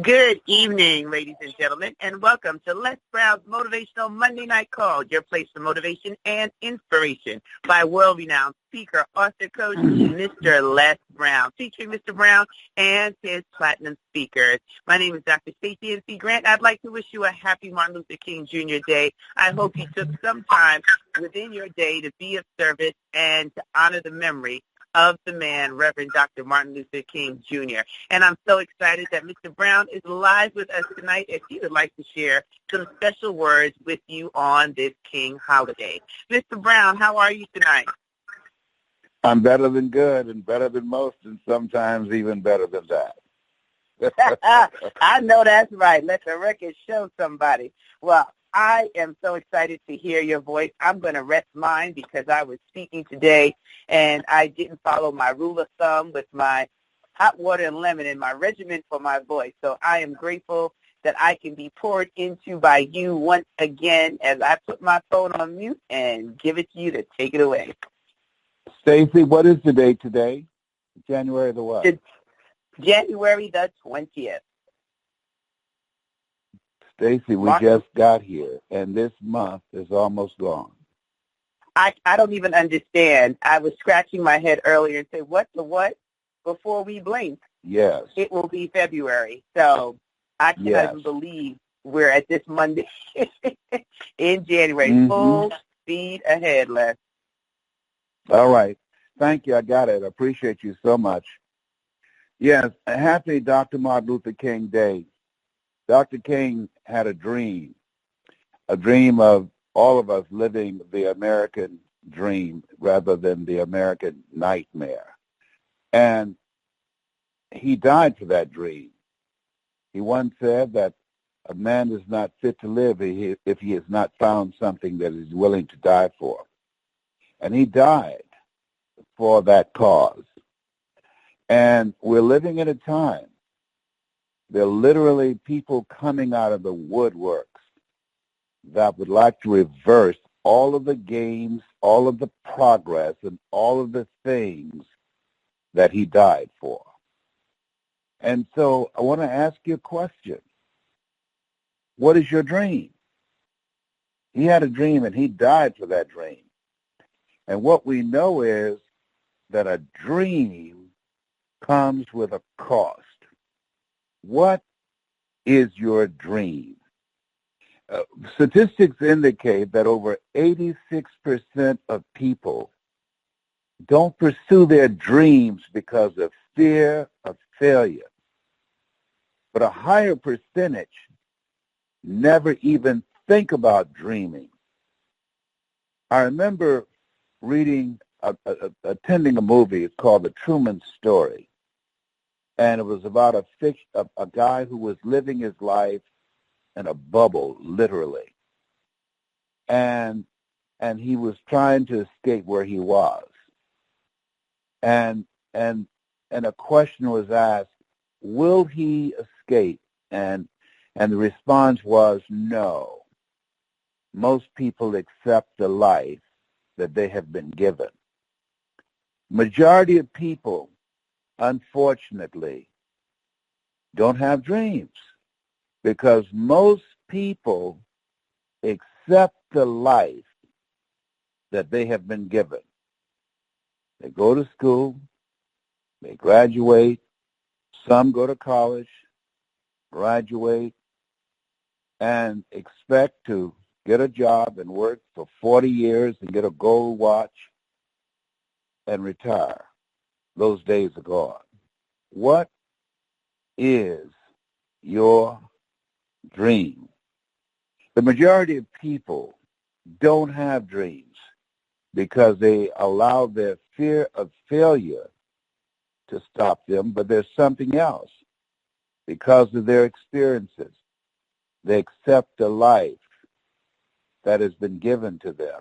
Good evening, ladies and gentlemen, and welcome to Les Brown's Motivational Monday Night Call, your place for motivation and inspiration by world-renowned speaker, author, coach, Mr. Les Brown, featuring Mr. Brown and his platinum speakers. My name is Dr. Stacey N.C. Grant. I'd like to wish you a happy Martin Luther King Jr. Day. I hope you took some time within your day to be of service and to honor the memory of the man, Reverend Dr. Martin Luther King Jr. And I'm so excited that Mr. Brown is live with us tonight as he would like to share some special words with you on this King holiday. Mr. Brown, how are you tonight? I'm better than good and better than most and sometimes even better than that. I know that's right. Let the record show somebody. Well, I am so excited to hear your voice. I'm going to rest mine because I was speaking today and I didn't follow my rule of thumb with my hot water and lemon in my regimen for my voice. So I am grateful that I can be poured into by you once again as I put my phone on mute and give it to you to take it away. Stacey, what is the date today? January the what? It's January the 20th. Stacey, we just got here, and this month is almost gone. I don't even understand. I was scratching my head earlier and said, what the what? Before we blink, yes, it will be February. So I cannot even believe we're at this Monday in January. Full speed ahead, Les. All right. Thank you. I got it. I appreciate you so much. Yes, a happy Dr. Martin Luther King Day. Dr. King had a dream of all of us living the American dream rather than the American nightmare. And he died for that dream. He once said that a man is not fit to live if he has not found something that he's willing to die for. And he died for that cause. And we're living in a time, there are literally people coming out of the woodworks that would like to reverse all of the gains, all of the progress, and all of the things that he died for. And so I want to ask you a question. What is your dream? He had a dream and he died for that dream. And what we know is that a dream comes with a cost. What is your dream? Statistics indicate that over 86% of people don't pursue their dreams because of fear of failure. But a higher percentage never even think about dreaming. I remember attending a movie called The Truman Story. And it was about a guy who was living his life in a bubble, literally. And he was trying to escape where he was. And a question was asked, will he escape? And the response was no. Most people accept the life that they have been given. Majority of people, unfortunately, don't have dreams because most people accept the life that they have been given. They go to school, they graduate, some go to college, graduate, and expect to get a job and work for 40 years and get a gold watch and retire. Those days are gone. What is your dream? The majority of people don't have dreams because they allow their fear of failure to stop them, but there's something else. Because of their experiences, they accept the life that has been given to them.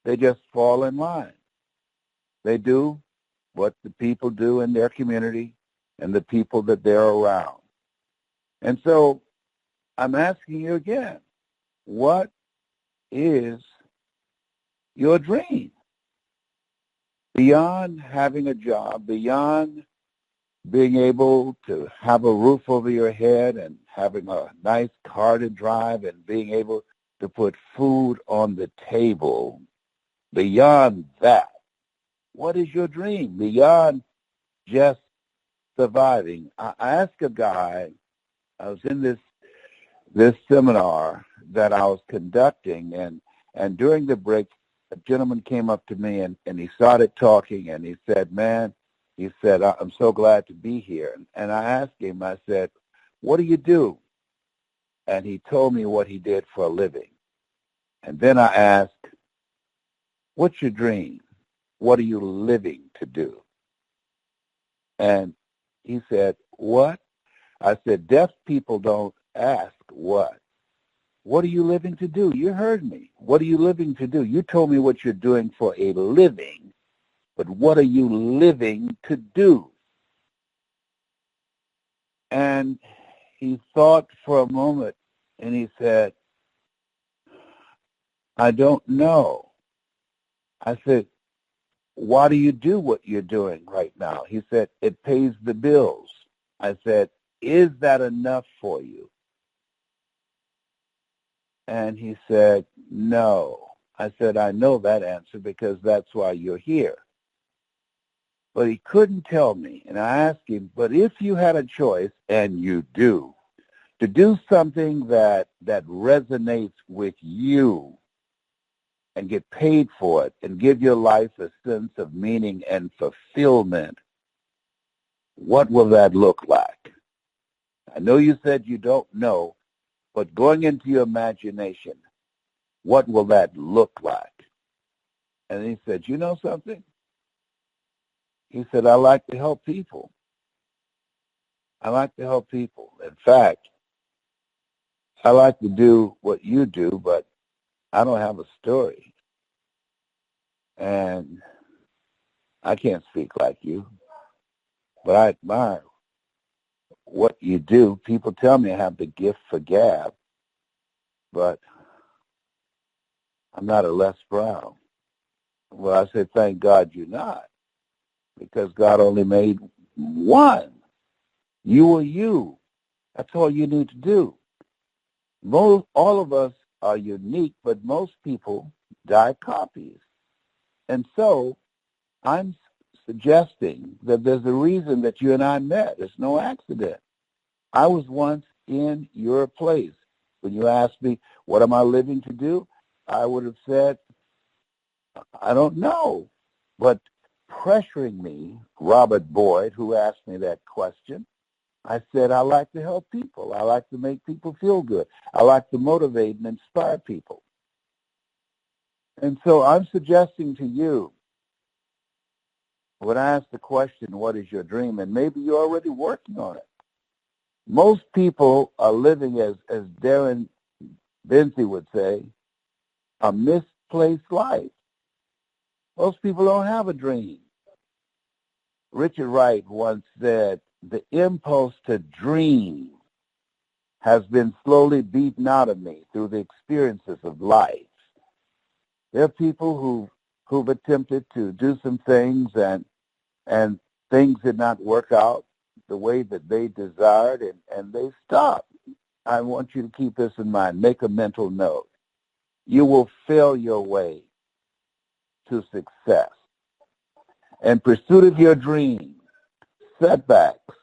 They just fall in line. They do what the people do in their community and the people that they're around. And so I'm asking you again, what is your dream? Beyond having a job, beyond being able to have a roof over your head and having a nice car to drive and being able to put food on the table. Beyond that, what is your dream? Beyond just surviving. I asked a guy, I was in this seminar that I was conducting, and during the break, a gentleman came up to me and he started talking, and he said, man, he said, I'm so glad to be here. And I asked him, I said, what do you do? And he told me what he did for a living. And then I asked, what's your dream? What are you living to do? And he said, what? I said, deaf people don't ask what. What are you living to do? You heard me. What are you living to do? You told me what you're doing for a living, but what are you living to do? And he thought for a moment, and he said, I don't know. I said, why do you do what you're doing right now? He said, it pays the bills. I said, is that enough for you? And he said, no. I said, I know that answer because that's why you're here. But he couldn't tell me. And I asked him, but if you had a choice, and you do, to do something that resonates with you and get paid for it and give your life a sense of meaning and fulfillment, what will that look like? I know you said you don't know, but going into your imagination, what will that look like? And he said, you know something? He said, I like to help people. I like to help people. In fact, I like to do what you do, but I don't have a story. And I can't speak like you, but I admire what you do. People tell me I have the gift for gab, but I'm not a Les Brown. Well, I said, thank God you're not, because God only made one. You are you. That's all you need to do. All of us are unique, but most people die copies. And so I'm suggesting that there's a reason that you and I met. It's no accident. I was once in your place. When you asked me, what am I living to do? I would have said, I don't know. But pressuring me, Robert Boyd, who asked me that question, I said, I like to help people. I like to make people feel good. I like to motivate and inspire people. And so I'm suggesting to you, when I ask the question, what is your dream? And maybe you're already working on it. Most people are living, as Darren Benzie would say, a misplaced life. Most people don't have a dream. Richard Wright once said, the impulse to dream has been slowly beaten out of me through the experiences of life. There are people who've attempted to do some things and things did not work out the way that they desired, and they stopped. I want you to keep this in mind. Make a mental note. You will fail your way to success. In pursuit of your dream, setbacks,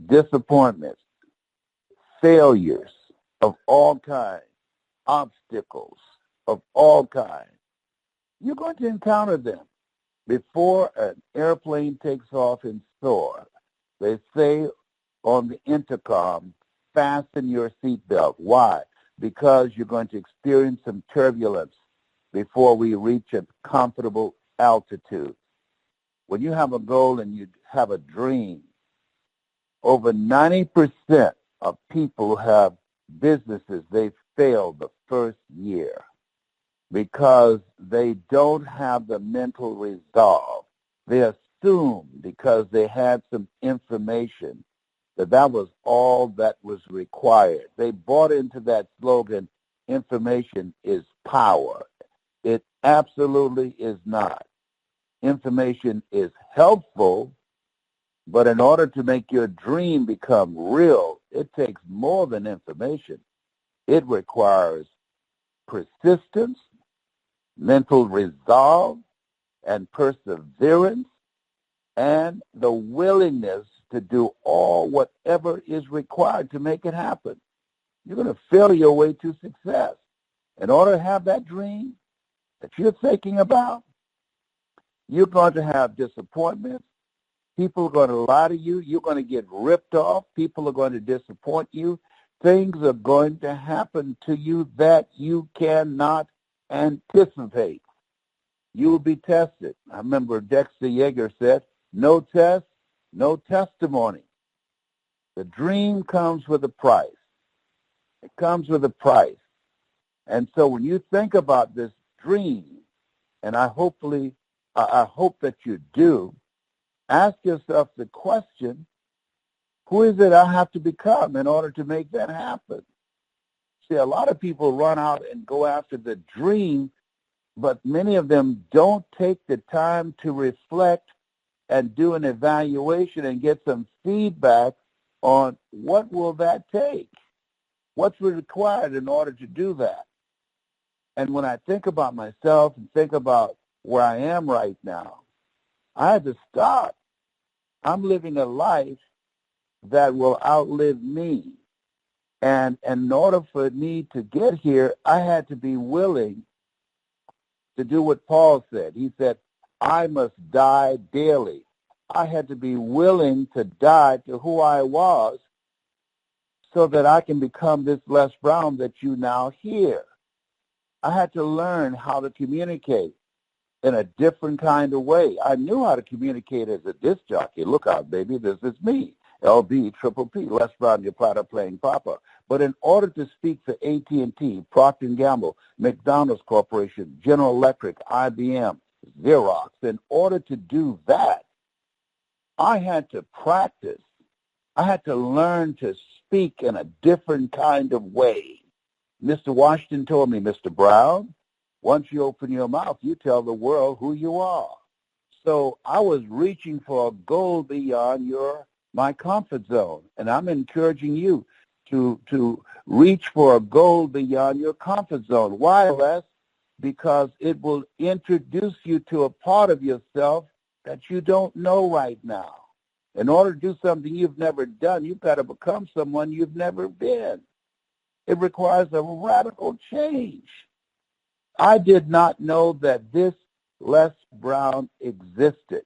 disappointments, failures of all kinds, obstacles of all kinds, you're going to encounter them. Before an airplane takes off and soars, they say on the intercom, fasten your seatbelt. Why? Because you're going to experience some turbulence before we reach a comfortable altitude. When you have a goal and you have a dream, over 90% of people have businesses they fail the first year because they don't have the mental resolve. They assume because they had some information that was all that was required. They bought into that slogan, information is power. It absolutely is not. Information is helpful, But in order to make your dream become real, it takes more than information. It requires persistence, mental resolve, and perseverance, and the willingness to do whatever is required to make it happen. You're going to fail your way to success. In order to have that dream that you're thinking about, you're going to have disappointments. People are going to lie to you. You're going to get ripped off. People are going to disappoint you. Things are going to happen to you that you cannot anticipate. You will be tested. I remember Dexter Yeager said, no test, no testimony. The dream comes with a price. It comes with a price. And so when you think about this dream, and I hope that you do, ask yourself the question, who is it I have to become in order to make that happen? See, a lot of people run out and go after the dream, but many of them don't take the time to reflect and do an evaluation and get some feedback on what will that take? What's required in order to do that? And when I think about myself and think about where I am right now, I had to stop. I'm living a life that will outlive me. And in order for me to get here, I had to be willing to do what Paul said. He said, I must die daily. I had to be willing to die to who I was so that I can become this Les Brown that you now hear. I had to learn how to communicate in a different kind of way. I knew how to communicate as a disc jockey. Look out, baby, this is me. LB, Triple P, Les Brown, your platter playing Papa. But in order to speak for AT&T, Procter & Gamble, McDonald's Corporation, General Electric, IBM, Xerox, in order to do that, I had to practice. I had to learn to speak in a different kind of way. Mr. Washington told me, Mr. Brown, once you open your mouth, you tell the world who you are. So I was reaching for a goal beyond my comfort zone. And I'm encouraging you to reach for a goal beyond your comfort zone. Why, Les? Because it will introduce you to a part of yourself that you don't know right now. In order to do something you've never done, you've got to become someone you've never been. It requires a radical change. I did not know that this Les Brown existed.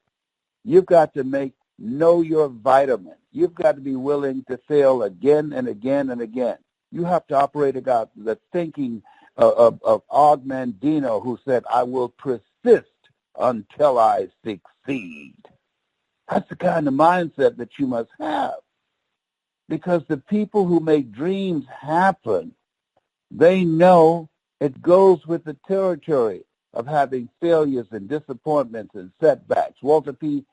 You've got to know your vitamin. You've got to be willing to fail again and again and again. You have to operate about the thinking of Og Mandino, who said, I will persist until I succeed. That's the kind of mindset that you must have. Because the people who make dreams happen, they know it goes with the territory of having failures and disappointments and setbacks. Walter P.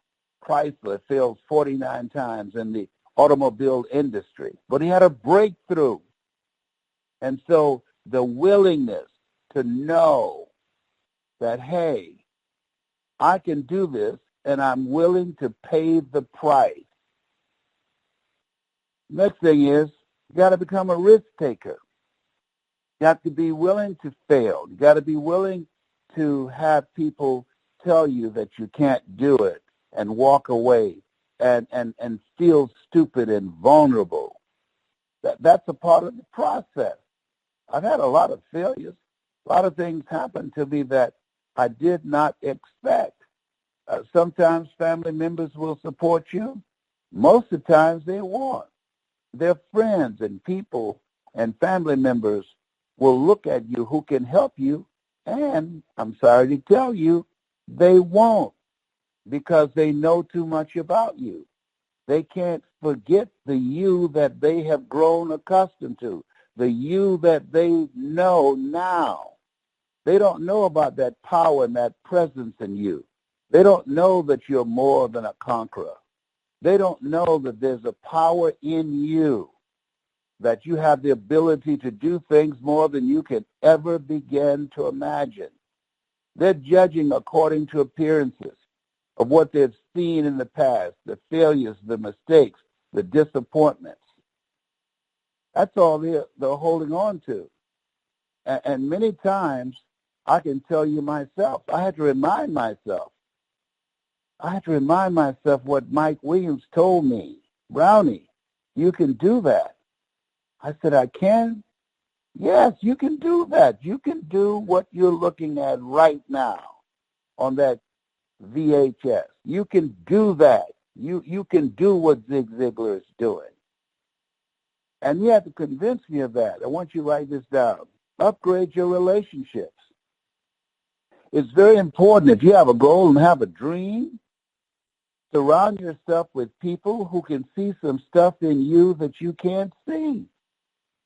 Chrysler failed 49 times in the automobile industry, but he had a breakthrough. And so the willingness to know that, hey, I can do this, and I'm willing to pay the price. Next thing is, you got to become a risk taker. You have to be willing to fail. You got to be willing to have people tell you that you can't do it and walk away and feel stupid and vulnerable. That's a part of the process. I've had a lot of failures. A lot of things happened to me that I did not expect. Sometimes family members will support you. Most of the times they won't. Their friends and people and family members will look at you who can help you, and I'm sorry to tell you, they won't, because they know too much about you. They can't forget the you that they have grown accustomed to, the you that they know now. They don't know about that power and that presence in you. They don't know that you're more than a conqueror. They don't know that there's a power in you, that you have the ability to do things more than you can ever begin to imagine. They're judging according to appearances. of what they've seen in the past, the failures, the mistakes, the disappointments. That's all they're holding on to. And many times, I can tell you myself, I had to remind myself what Mike Williams told me. Brownie, you can do that. I said, I can? Yes, you can do that. You can do what you're looking at right now on that VHS. You can do that. You can do what Zig Ziglar is doing. And you have to convince me of that. I want you to write this down. Upgrade your relationships. It's very important if you have a goal and have a dream, surround yourself with people who can see some stuff in you that you can't see.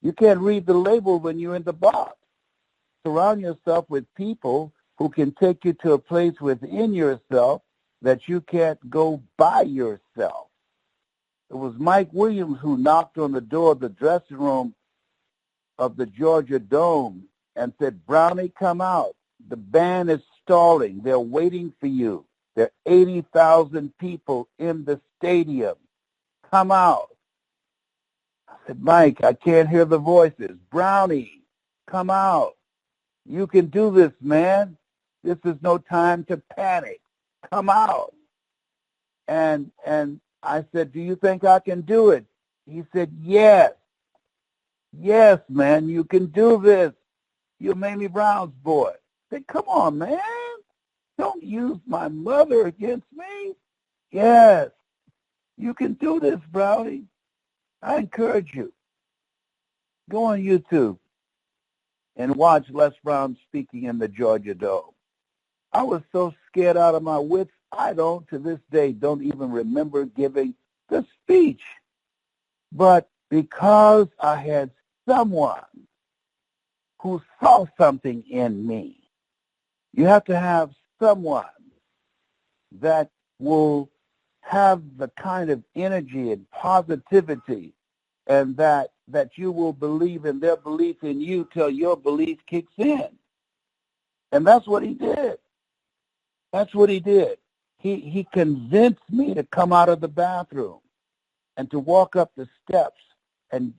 You can't read the label when you're in the box. Surround yourself with people who can take you to a place within yourself that you can't go by yourself. It was Mike Williams who knocked on the door of the dressing room of the Georgia Dome and said, Brownie, come out. The band is stalling. They're waiting for you. There are 80,000 people in the stadium. Come out. I said, Mike, I can't hear the voices. Brownie, come out. You can do this, man. This is no time to panic. Come out. And I said, do you think I can do it? He said, yes. Yes, man, you can do this. You're Mamie Brown's boy. I said, come on, man. Don't use my mother against me. Yes, you can do this, Brownie. I encourage you. Go on YouTube and watch Les Brown speaking in the Georgia Dome. I was so scared out of my wits, I to this day, don't even remember giving the speech. But because I had someone who saw something in me, you have to have someone that will have the kind of energy and positivity and that you will believe in their belief in you till your belief kicks in. And that's what he did. That's what he did. He convinced me to come out of the bathroom and to walk up the steps, and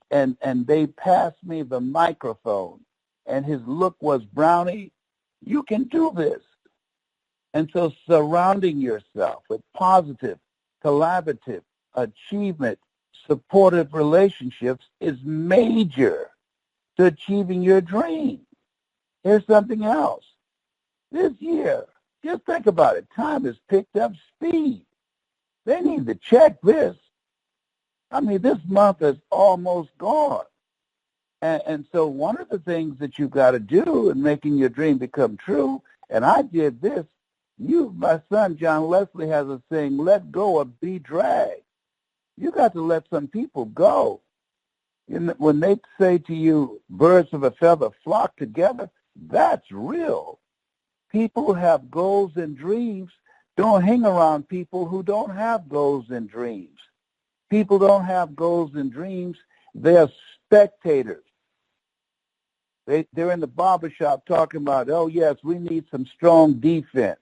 they passed me the microphone, and his look was, Brownie, you can do this. And so surrounding yourself with positive, collaborative, achievement, supportive relationships is major to achieving your dream. Here's something else. This year, just think about it. Time has picked up speed. They need to check this. I mean, this month is almost gone. And so one of the things that you've got to do in making your dream become true, and I did this, my son, John Leslie, has a saying, let go or be dragged. You got to let some people go. When they say to you, birds of a feather flock together, that's real. People have goals and dreams. Don't hang around people who don't have goals and dreams. People don't have goals and dreams. They're spectators. They're in the barbershop talking about, oh, yes, we need some strong defense.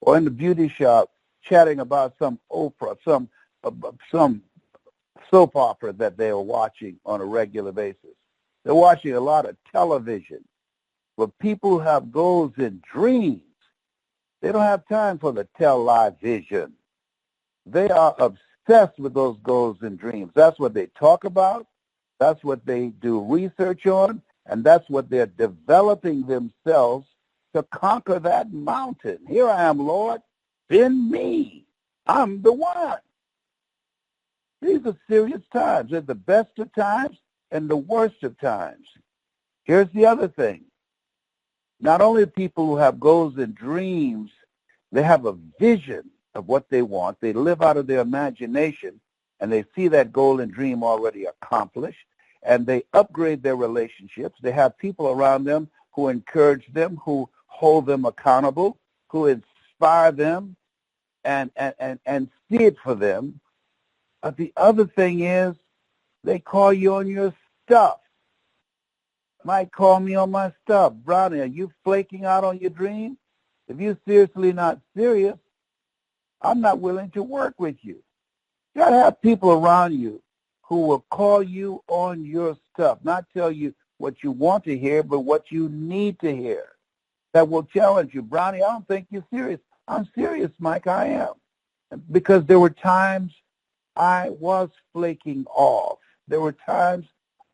Or in the beauty shop chatting about some Oprah, some soap opera that they are watching on a regular basis. They're watching a lot of television. But people who have goals and dreams, they don't have time for the television. They are obsessed with those goals and dreams. That's what they talk about. That's what they do research on. And that's what they're developing themselves to conquer that mountain. Here I am, Lord. Send me. I'm the one. These are serious times. They're the best of times and the worst of times. Here's the other thing. Not only people who have goals and dreams, they have a vision of what they want. They live out of their imagination, and they see that goal and dream already accomplished, and they upgrade their relationships. They have people around them who encourage them, who hold them accountable, who inspire them, and see it for them. But the other thing is they call you on your stuff. Might call me on my stuff. Brownie, are you flaking out on your dream? If you're seriously not serious, I'm not willing to work with you. You got to have people around you who will call you on your stuff, not tell you what you want to hear, but what you need to hear. That will challenge you. Brownie, I don't think you're serious. I'm serious, Mike, I am. Because there were times I was flaking off. There were times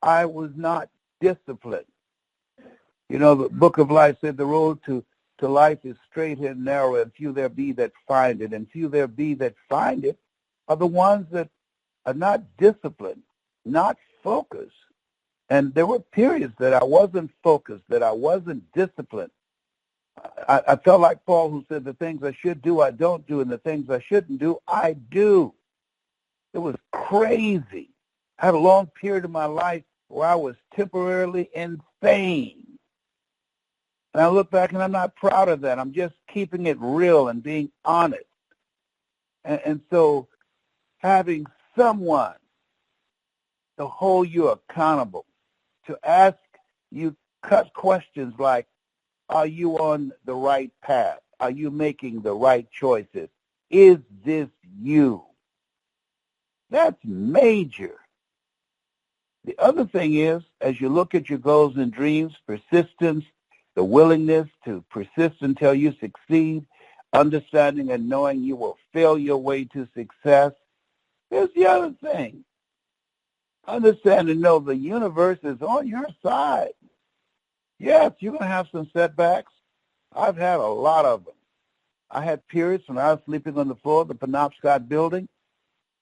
I was not disciplined. You know, the book of life said the road to life is straight and narrow, and few there be that find it. And few there be that find it are the ones that are not disciplined, not focused. And there were periods that I wasn't focused, that I wasn't disciplined. I felt like Paul, who said the things I should do, I don't do, and the things I shouldn't do, I do. It was crazy. I had a long period of my life where I was temporarily insane. And I look back, and I'm not proud of that. I'm just keeping it real and being honest. And so having someone to hold you accountable, to ask you cut questions like, are you on the right path? Are you making the right choices? Is this you? That's major. The other thing is, as you look at your goals and dreams, persistence, the willingness to persist until you succeed, understanding and knowing you will fail your way to success. Here's the other thing. Understand and know the universe is on your side. Yes, you're going to have some setbacks. I've had a lot of them. I had periods when I was sleeping on the floor of the Penobscot building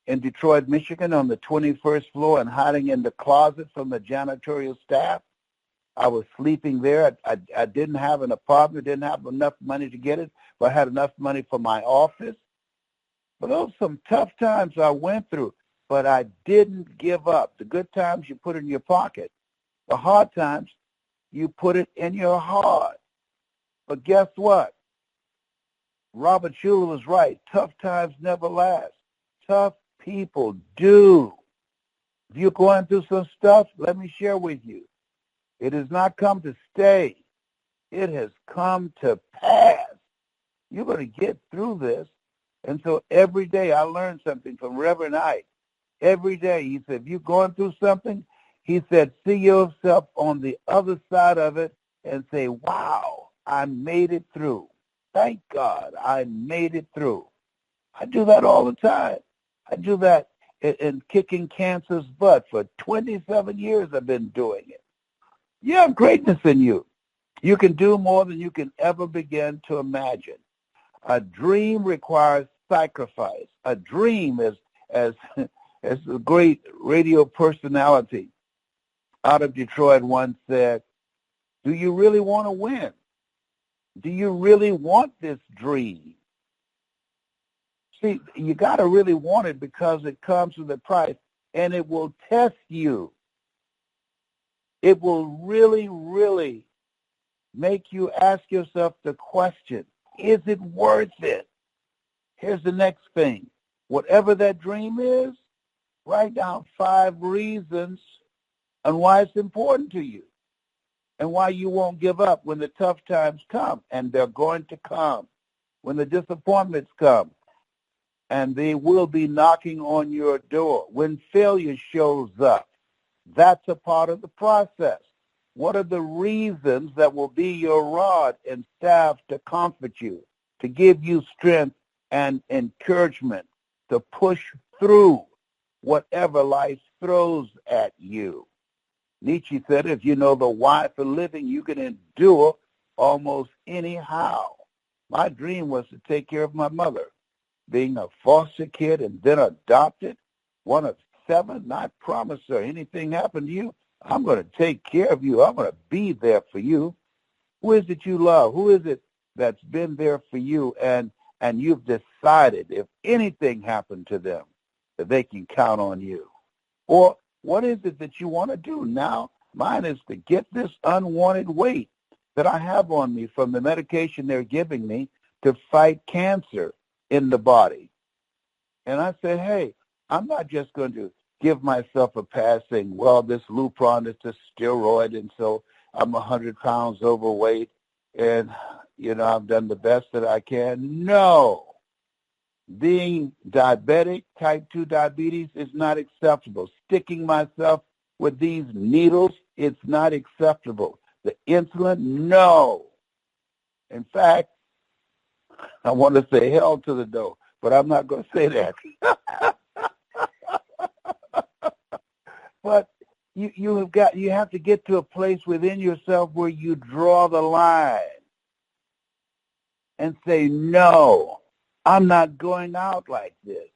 in Detroit, Michigan, on the 21st floor and hiding in the closet from the janitorial staff. I was sleeping there. I didn't have an apartment, didn't have enough money to get it, but I had enough money for my office. But those were some tough times I went through, but I didn't give up. The good times you put in your pocket. The hard times, you put it in your heart. But guess what? Robert Schuller was right. Tough times never last. Tough people do. If you're going through some stuff, let me share with you. It has not come to stay. It has come to pass. You're going to get through this. And so every day I learned something from Reverend Ike. Every day he said, if you're going through something, he said, see yourself on the other side of it and say, wow, I made it through. Thank God I made it through. I do that all the time. I do that in kicking cancer's butt. For 27 years I've been doing it. You have greatness in you. You can do more than you can ever begin to imagine. A dream requires sacrifice. A dream, as a great radio personality out of Detroit once said, do you really want to win? Do you really want this dream? See, you got to really want it because it comes with a price, and it will test you. It will really, really make you ask yourself the question, is it worth it? Here's the next thing. Whatever that dream is, write down 5 reasons on why it's important to you and why you won't give up when the tough times come, and they're going to come, when the disappointments come, and they will be knocking on your door, when failure shows up. That's a part of the process. What are the reasons that will be your rod and staff to comfort you, to give you strength and encouragement to push through whatever life throws at you? Nietzsche said, if you know the why for living, you can endure almost anyhow. My dream was to take care of my mother, being a foster kid and then adopted, one of 7. And I promised her, anything happen to you, I'm going to take care of you. I'm going to be there for you. Who is it you love? Who is it that's been there for you? And you've decided if anything happened to them, that they can count on you. Or what is it that you want to do now? Mine is to get this unwanted weight that I have on me from the medication they're giving me to fight cancer in the body. And I said, hey, I'm not just going to give myself a pass saying, well, this Lupron is a steroid, and so I'm 100 pounds overweight, and, I've done the best that I can. No. Being diabetic, type 2 diabetes, is not acceptable. Sticking myself with these needles, it's not acceptable. The insulin, no. In fact, I want to say hell to the no, but I'm not going to say that. But you have to get to a place within yourself where you draw the line and say, no, I'm not going out like this.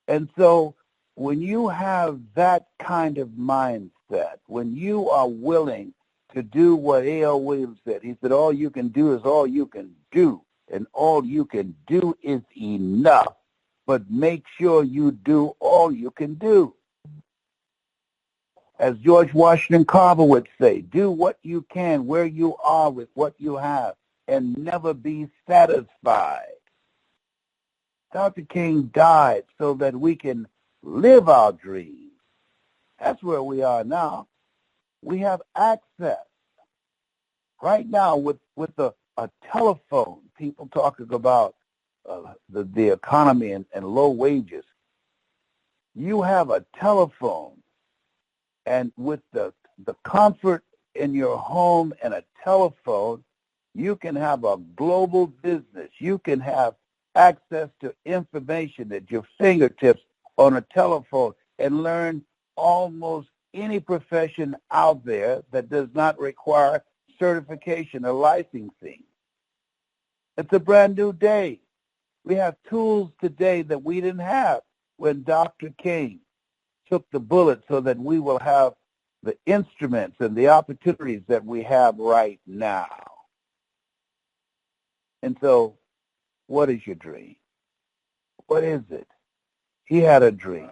And so when you have that kind of mindset, when you are willing to do what A.L. Williams said, he said, all you can do is all you can do, and all you can do is enough, but make sure you do all you can do. As George Washington Carver would say, do what you can where you are with what you have, and never be satisfied. Dr. King died so that we can live our dreams. That's where we are now. We have access. Right now with a telephone, people talking about the economy and low wages. You have a telephone, and with the comfort in your home and a telephone, you can have a global business. You can have access to information at your fingertips on a telephone and learn almost any profession out there that does not require certification or licensing. It's a brand new day. We have tools today that we didn't have when Dr. King took the bullet so that we will have the instruments and the opportunities that we have right now. And so, what is your dream? What is it? He had a dream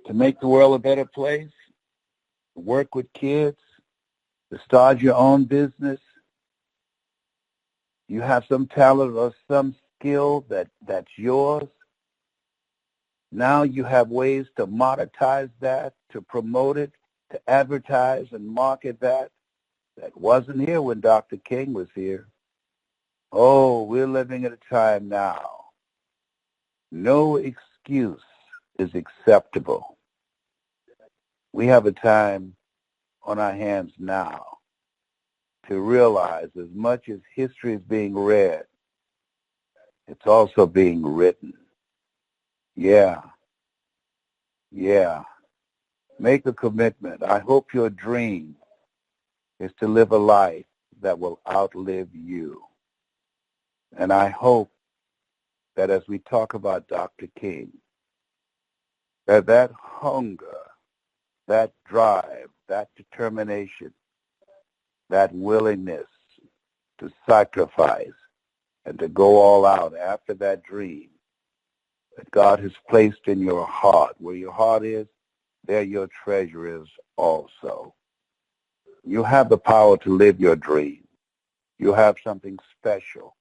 to make the world a better place, to work with kids, to start your own business. You have some talent or some skill that's yours. Now you have ways to monetize that, to promote it, to advertise and market that. That wasn't here when Dr. King was here. Oh, we're living at a time now. No excuse is acceptable. We have a time on our hands now to realize as much as history is being read, it's also being written. Yeah. Make a commitment. I hope your dream is to live a life that will outlive you. And I hope that as we talk about Dr. King, that hunger, that drive, that determination, that willingness to sacrifice and to go all out after that dream that God has placed in your heart. Where your heart is, there your treasure is also. You have the power to live your dream. You have something special.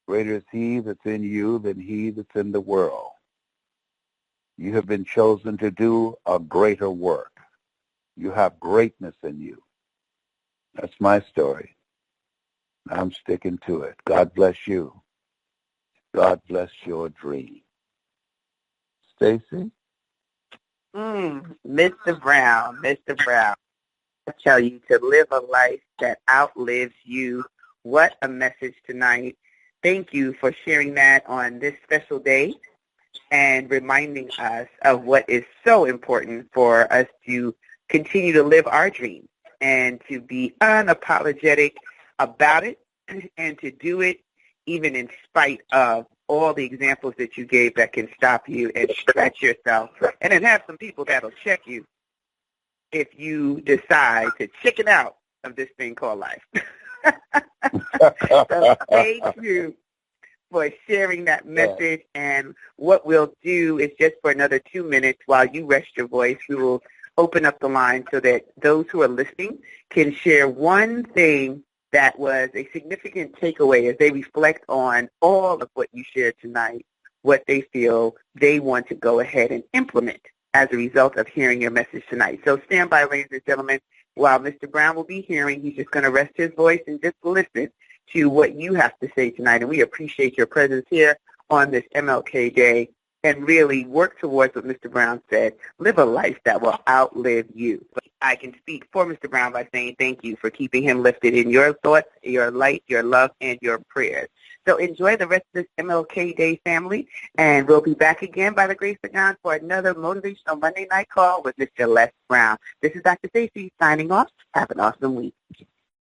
Greater is he that's in you than he that's in the world. You have been chosen to do a greater work. You have greatness in you. That's my story. I'm sticking to it. God bless you. God bless your dream. Stacy? Mr. Brown. I tell you, to live a life that outlives you. What a message tonight. Thank you for sharing that on this special day and reminding us of what is so important for us to continue to live our dreams and to be unapologetic about it and to do it even in spite of all the examples that you gave that can stop you and stretch yourself, and then have some people that'll check you if you decide to chicken out of this thing called life. So thank you for sharing that message. And what we'll do is just for another 2 minutes while you rest your voice, we will open up the line so that those who are listening can share one thing that was a significant takeaway as they reflect on all of what you shared tonight, what they feel they want to go ahead and implement as a result of hearing your message tonight. So stand by, ladies and gentlemen, while Mr. Brown will be hearing. He's just going to rest his voice and just listen to what you have to say tonight, and we appreciate your presence here on this MLK Day, and really work towards what Mr. Brown said, live a life that will outlive you. I can speak for Mr. Brown by saying thank you for keeping him lifted in your thoughts, your light, your love, and your prayers. So enjoy the rest of this MLK Day, family, and we'll be back again by the grace of God for another Motivational Monday Night Call with Mr. Les Brown. This is Dr. Stacey signing off. Have an awesome week.